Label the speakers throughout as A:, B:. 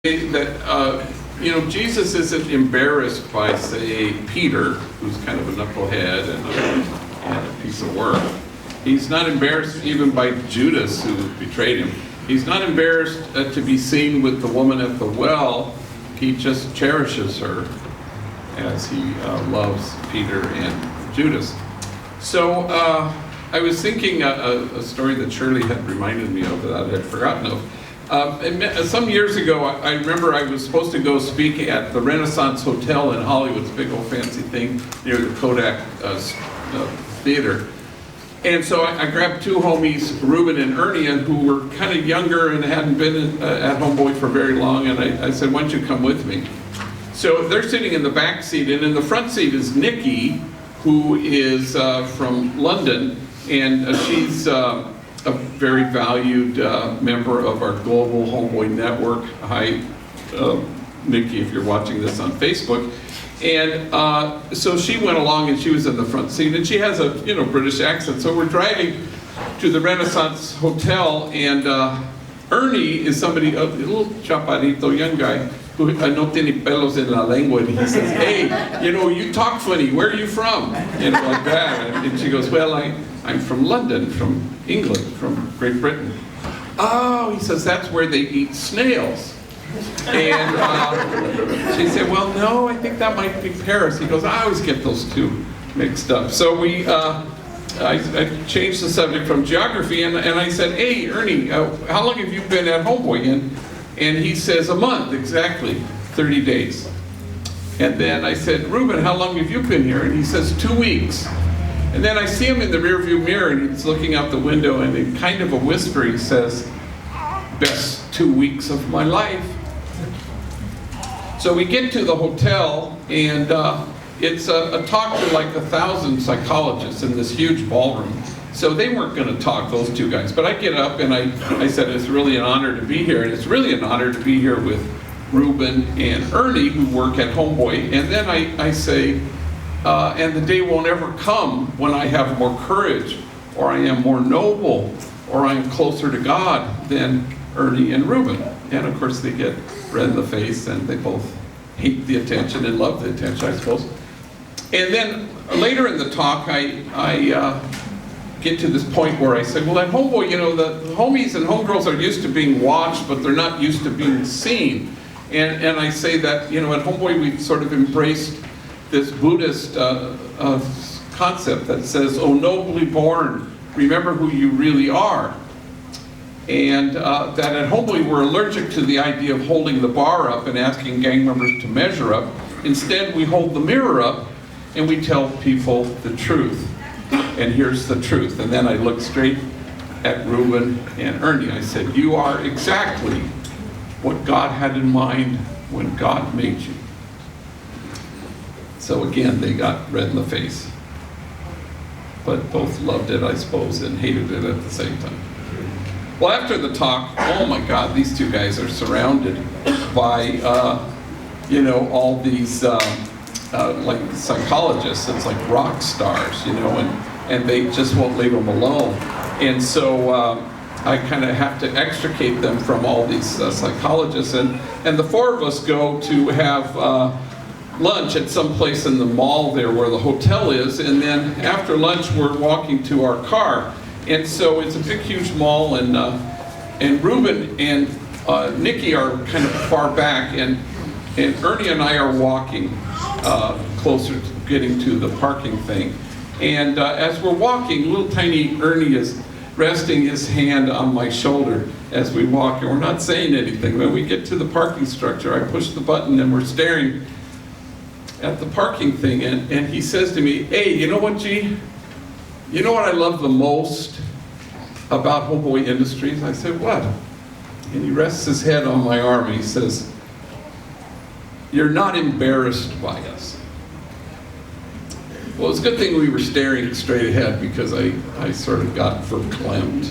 A: that Jesus isn't embarrassed by, say, Peter, who's kind of a knucklehead and a piece of work. He's not embarrassed even by Judas, who betrayed him. He's not embarrassed to be seen with the woman at the well. He just cherishes her as he loves Peter and Judas. So I was thinking a story that Shirley had reminded me of that I had forgotten of. Some years ago, I remember I was supposed to go speak at the Renaissance Hotel in Hollywood, it's a big old fancy thing near the Kodak Theater. And so I grabbed two homies, Reuben and Ernie, who were kind of younger and hadn't been at Homeboy for very long, and I said, why don't you come with me? So they're sitting in the back seat, and in the front seat is Nikki, who is from London, and she's a very valued member of our global Homeboy network. Hi, Nikki, if you're watching this on Facebook. And so she went along and she was in the front seat, and she has a British accent. So we're driving to the Renaissance Hotel, and Ernie is somebody, a little chaparrito, young guy, who no tiene pelos en la lengua, and he says, hey, you talk funny, where are you from? Like that. And she goes, well, I'm from London, from England, from Great Britain. Oh, he says, that's where they eat snails. And she said, well, no, I think that might be Paris. He goes, I always get those two mixed up. So I changed the subject from geography, and I said, hey, Ernie, how long have you been at Homeboy? And he says, a month, exactly, 30 days. And then I said, Reuben, how long have you been here? And he says, 2 weeks. And then I see him in the rearview mirror, and he's looking out the window, and in kind of a whisper, he says, best 2 weeks of my life. So we get to the hotel, and it's a talk to like 1,000 psychologists in this huge ballroom. So they weren't going to talk, those two guys. But I get up and I said, it's really an honor to be here. And it's really an honor to be here with Reuben and Ernie, who work at Homeboy. And then I say, and the day won't ever come when I have more courage, or I am more noble, or I am closer to God than Ernie and Reuben. And of course they get red in the face, and they both hate the attention and love the attention, I suppose. And then later in the talk, I get to this point where I say, well, at Homeboy, the homies and homegirls are used to being watched, but they're not used to being seen. And I say that, at Homeboy, we've sort of embraced this Buddhist concept that says, oh, nobly born, remember who you really are. And that at Homeboy, we're allergic to the idea of holding the bar up and asking gang members to measure up. Instead, we hold the mirror up and we tell people the truth. And here's the truth. And then I looked straight at Reuben and Ernie. I said, you are exactly what God had in mind when God made you. So again, they got red in the face. But both loved it, I suppose, and hated it at the same time. Well, after the talk, oh my God, these two guys are surrounded by, all these like psychologists. It's like rock stars, and they just won't leave them alone. And so I kind of have to extricate them from all these psychologists. And the four of us go to have lunch at some place in the mall there where the hotel is. And then after lunch, we're walking to our car. And so it's a big, huge mall, and Reuben and Nikki are kind of far back, and Ernie and I are walking closer to getting to the parking thing. And as we're walking, little tiny Ernie is resting his hand on my shoulder as we walk, and we're not saying anything. When we get to the parking structure, I push the button, and we're staring at the parking thing, and he says to me, hey, you know what, G? You know what I love the most about Homeboy Industries? I said, what? And he rests his head on my arm and he says, you're not embarrassed by us. Well, it's a good thing we were staring straight ahead, because I sort of got verklempt.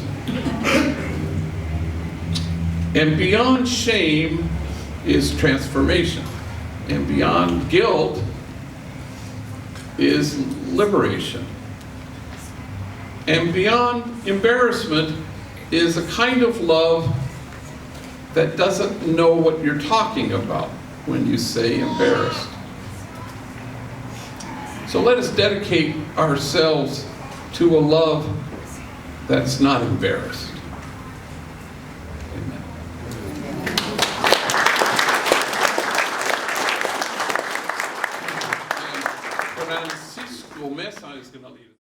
A: And beyond shame is transformation. And beyond guilt is liberation. And beyond embarrassment is a kind of love that doesn't know what you're talking about when you say embarrassed. So let us dedicate ourselves to a love that's not embarrassed. Amen. And con Francisco Mesa is going to lead us.